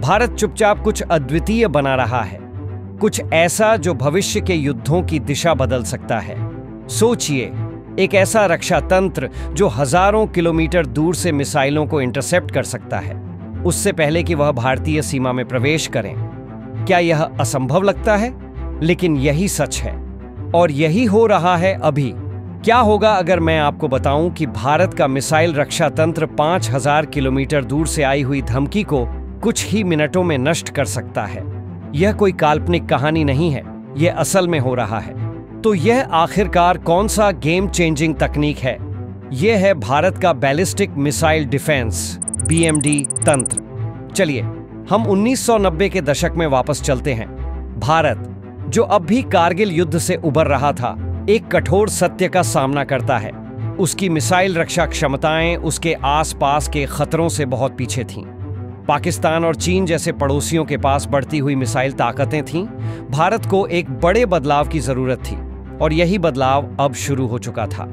भारत चुपचाप कुछ अद्वितीय बना रहा है, कुछ ऐसा जो भविष्य के युद्धों की दिशा बदल सकता है। सोचिए, एक ऐसा रक्षा तंत्र जो हजारों किलोमीटर दूर से मिसाइलों को इंटरसेप्ट कर सकता है, उससे पहले कि वह भारतीय सीमा में प्रवेश करें। क्या यह असंभव लगता है? लेकिन यही सच है, और यही हो रहा है अभी। क्या होगा अगर मैं आपको बताऊं कि भारत का मिसाइल रक्षा तंत्र 5000 किलोमीटर दूर से आई हुई धमकी को कुछ ही मिनटों में नष्ट कर सकता है? यह कोई काल्पनिक कहानी नहीं है, यह असल में हो रहा है। तो यह आखिरकार कौन सा गेम चेंजिंग तकनीक है? यह है भारत का बैलिस्टिक मिसाइल डिफेंस BMD तंत्र। चलिए हम 1990 के दशक में वापस चलते हैं। भारत, जो अब भी कारगिल युद्ध से उबर रहा था, एक कठोर सत्य का सामना करता है। उसकी मिसाइल रक्षा क्षमताएं उसके आसपास के खतरों से बहुत पीछे थीं। पाकिस्तान और चीन जैसे पड़ोसियों के पास बढ़ती हुई मिसाइल ताकतें थीं। भारत को एक बड़े बदलाव की जरूरत थी, और यही बदलाव अब शुरू हो चुका था।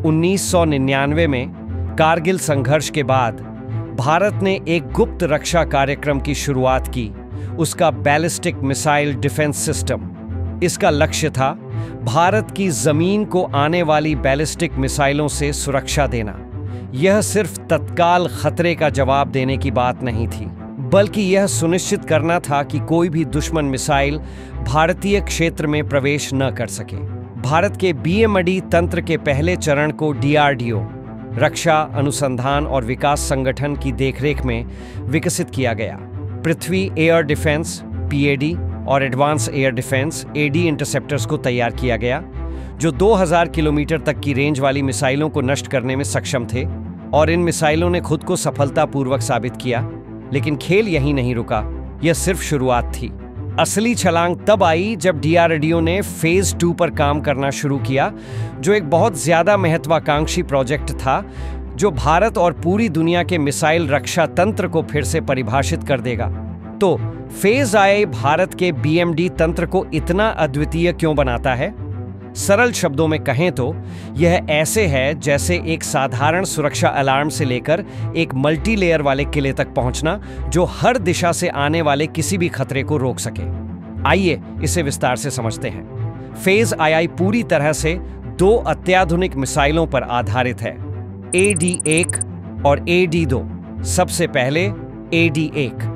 1999 में कारगिल संघर्ष के बाद भारत ने एक गुप्त रक्षा कार्यक्रम की शुरुआत की, उसका बैलिस्टिक मिसाइल डिफेंस सिस्टम। इसका लक्ष्य था भारत की जमीन को आने वाली बैलिस्टिक मिसाइलों से सुरक्षा देना। यह सिर्फ तत्काल खतरे का जवाब देने की बात नहीं थी, बल्कि यह सुनिश्चित करना था कि कोई भी दुश्मन मिसाइल भारतीय क्षेत्र में प्रवेश न कर सके। भारत के BMD तंत्र के पहले चरण को DRDO, रक्षा अनुसंधान और विकास संगठन की देखरेख में विकसित किया गया। पृथ्वी एयर डिफेंस PAD और advance air defence AD interceptors को तैयार किया गया, जो 2000 किलोमीटर तक की रेंज वाली मिसाइलों को नष्ट करने में सक्षम थे, और इन मिसाइलों ने खुद को सफलतापूर्वक साबित किया। लेकिन खेल यहीं नहीं रुका, यह सिर्फ शुरुआत थी। असली छलांग तब आई जब DRDO ने फेज 2 पर काम करना शुरू किया, जो एक बहुत ज्यादा महत्वाकांक्षी प्रोजेक्ट था, जो भारत और पूरी दुनिया के मिसाइल रक्षा तंत्र को फिर से परिभाषित कर देगा। तो फेज I भारत के BMD तंत्र को इतना अद्वितीय क्यों बनाता है? सरल शब्दों में कहें तो यह ऐसे है जैसे एक साधारण सुरक्षा अलार्म से लेकर एक मल्टी लेयर वाले किले तक पहुंचना, जो हर दिशा से आने वाले किसी भी खतरे को रोक सके। आइए इसे विस्तार से समझते हैं। फेज II पूरी तरह से 2 अत्याधुनिक मिसाइलों पर आधारित है, AD1 और AD2। सबसे पहले AD1।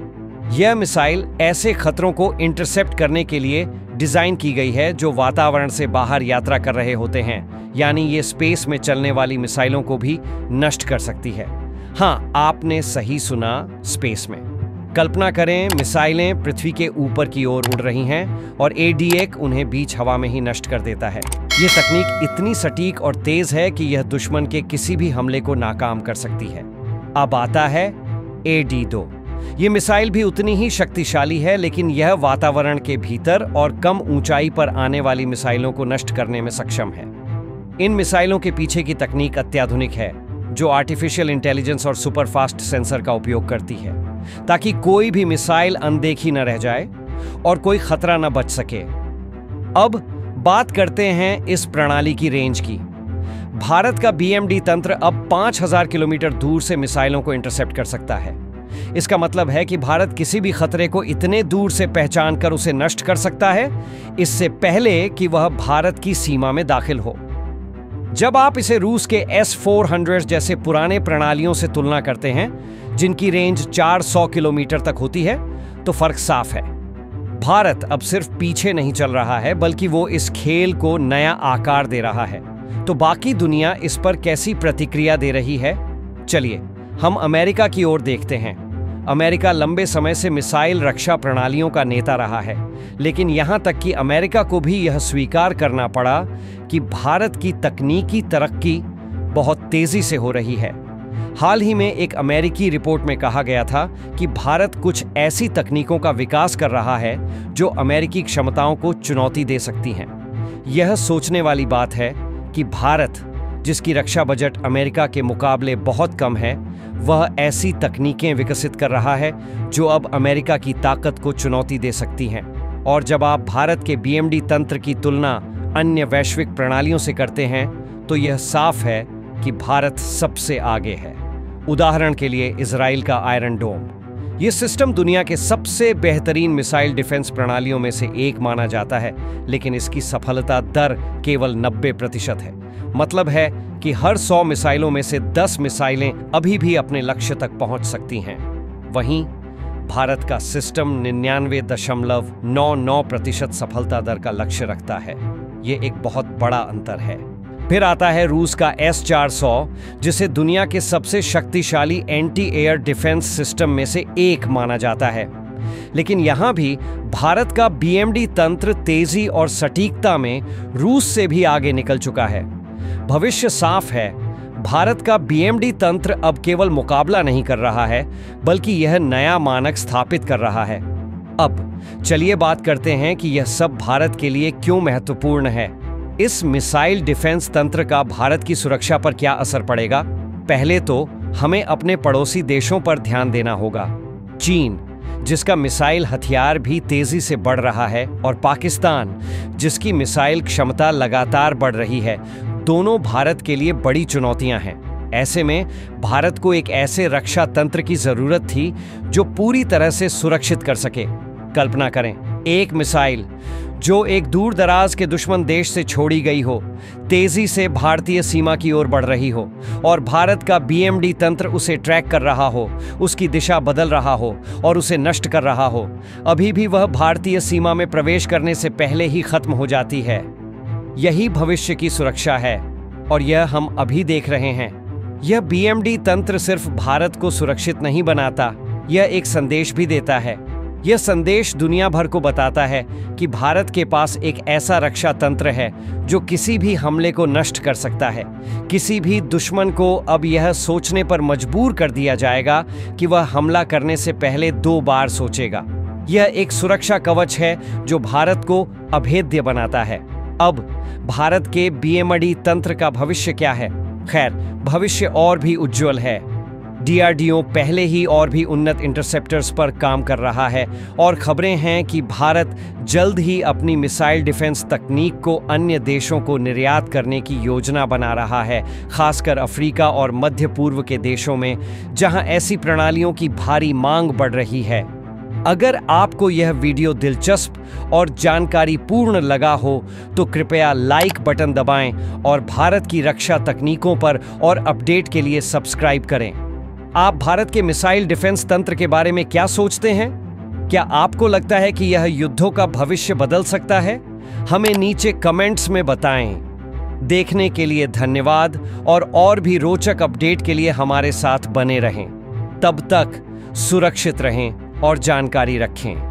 यह मिसाइल ऐसे खतरों को इंटरसेप्ट करने के लिए डिजाइन की गई है जो वातावरण से बाहर यात्रा कर रहे होते हैं, यानी ये स्पेस में चलने वाली मिसाइलों को भी नष्ट कर सकती है। हाँ, आपने सही सुना, स्पेस में। कल्पना करें, मिसाइलें पृथ्वी के ऊपर की ओर उड़ रही हैं और AD1 उन्हें बीच हवा में ही नष्ट कर देता है। ये तकनीक इतनी सटीक और तेज है कि यह दुश्मन के किसी भी हमले को नाकाम कर सकती है। अब आता है AD2। ये मिसाइल भी उतनी ही शक्तिशाली है, लेकिन यह वातावरण के भीतर और कम ऊंचाई पर आने वाली मिसाइलों को नष्ट करने में सक्षम है। इन मिसाइलों के पीछे की तकनीक अत्याधुनिक है, जो आर्टिफिशियल इंटेलिजेंस और सुपरफास्ट सेंसर का उपयोग करती है, ताकि कोई भी मिसाइल अनदेखी न रह जाए और कोई खतरा न बच सके। अब बात करते हैं इस प्रणाली की रेंज की। भारत का BMD तंत्र अब 5000 किलोमीटर दूर से मिसाइलों को इंटरसेप्ट कर सकता है। इसका मतलब है कि भारत किसी भी खतरे को इतने दूर से पहचान कर उसे नष्ट कर सकता है, इससे पहले कि वह भारत की सीमा में दाखिल हो। जब आप इसे रूस के S-400 जैसे पुराने प्रणालियों से तुलना करते हैं, जिनकी रेंज 400 किलोमीटर तक होती है, तो फर्क साफ है। भारत अब सिर्फ पीछे नहीं चल रहा है, बल्कि वो इस खेल को नया आकार दे रहा है। तो बाकी दुनिया इस पर कैसी प्रतिक्रिया दे रही है? चलिए हम अमेरिका की ओर देखते हैं। अमेरिका लंबे समय से मिसाइल रक्षा प्रणालियों का नेता रहा है, लेकिन यहां तक कि अमेरिका को भी यह स्वीकार करना पड़ा कि भारत की तकनीकी तरक्की बहुत तेजी से हो रही है। हाल ही में एक अमेरिकी रिपोर्ट में कहा गया था कि भारत कुछ ऐसी तकनीकों का विकास कर रहा है जो अमेरिकी क्षमताओं को चुनौती दे सकती हैं। यह सोचने वाली बात है कि भारत, जिसकी रक्षा बजट अमेरिका के मुकाबले बहुत कम है, वह ऐसी तकनीकें विकसित कर रहा है जो अब अमेरिका की ताकत को चुनौती दे सकती हैं। और जब आप भारत के BMD तंत्र की तुलना अन्य वैश्विक प्रणालियों से करते हैं, तो यह साफ है कि भारत सबसे आगे है। उदाहरण के लिए इजराइल का आयरन डोम। ये सिस्टम दुनिया के सबसे बेहतरीन मिसाइल डिफेंस प्रणालियों में से एक माना जाता है, लेकिन इसकी सफलता दर केवल 90% है। मतलब है कि हर 100 मिसाइलों में से 10 मिसाइलें अभी भी अपने लक्ष्य तक पहुंच सकती हैं। वहीं भारत का सिस्टम 99.99% सफलता दर का लक्ष्य रखता है। ये एक बहुत बड़ा अंतर है। फिर आता है रूस का S-400, जिसे दुनिया के सबसे शक्तिशाली एंटी एयर डिफेंस सिस्टम में से एक माना जाता है। लेकिन यहां भी भारत का BMD तंत्र तेजी और सटीकता में रूस से भी आगे निकल चुका है। भविष्य साफ है। भारत का BMD तंत्र अब केवल मुकाबला नहीं कर रहा है, बल्कि यह नया मानक स्थापित कर रहा है। अब चलिए बात करते हैं कि यह सब भारत के लिए क्यों महत्वपूर्ण है। इस मिसाइल डिफेंस तंत्र का भारत की सुरक्षा पर क्या असर पड़ेगा? पहले तो हमें अपने पड़ोसी देशों पर ध्यान देना होगा। चीन, जिसका मिसाइल हथियार भी तेजी से बढ़ रहा है, और पाकिस्तान, जिसकी मिसाइल क्षमता लगातार बढ़ रही है, दोनों भारत के लिए बड़ी चुनौतियां हैं। ऐसे में भारत को एक ऐसे रक्षा तंत्र की जरूरत थी जो पूरी तरह से सुरक्षित कर सके। कल्पना करें, एक मिसाइल जो एक दूर दराज के दुश्मन देश से छोड़ी गई हो, तेजी से भारतीय सीमा की ओर बढ़ रही हो, और भारत का BMD तंत्र उसे ट्रैक कर रहा हो, उसकी दिशा बदल रहा हो और उसे नष्ट कर रहा हो। अभी भी वह भारतीय सीमा में प्रवेश करने से पहले ही खत्म हो जाती है। यही भविष्य की सुरक्षा है, और यह हम अभी देख रहे हैं। यह BMD तंत्र सिर्फ भारत को सुरक्षित नहीं बनाता, यह एक संदेश भी देता है। यह संदेश दुनिया भर को बताता है कि भारत के पास एक ऐसा रक्षा तंत्र है जो किसी भी हमले को नष्ट कर सकता है। किसी भी दुश्मन को अब यह सोचने पर मजबूर कर दिया जाएगा कि वह हमला करने से पहले 2 बार सोचेगा। यह एक सुरक्षा कवच है जो भारत को अभेद्य बनाता है। अब भारत के BMD तंत्र का भविष्य क्या है? खैर, भविष्य और भी उज्जवल है। DRDO पहले ही और भी उन्नत इंटरसेप्टर्स पर काम कर रहा है, और खबरें हैं कि भारत जल्द ही अपनी मिसाइल डिफेंस तकनीक को अन्य देशों को निर्यात करने की योजना बना रहा है, खासकर अफ्रीका और मध्य पूर्व के देशों में, जहां ऐसी प्रणालियों की भारी मांग बढ़ रही है। अगर आपको यह वीडियो दिलचस्प और जानकारी पूर्ण लगा हो तो कृपया लाइक बटन दबाएं और भारत की रक्षा तकनीकों पर और अपडेट के लिए सब्सक्राइब करें। आप भारत के मिसाइल डिफेंस तंत्र के बारे में क्या सोचते हैं? क्या आपको लगता है कि यह युद्धों का भविष्य बदल सकता है? हमें नीचे कमेंट्स में बताएं। देखने के लिए धन्यवाद, और भी रोचक अपडेट के लिए हमारे साथ बने रहें। तब तक सुरक्षित रहें और जानकारी रखें।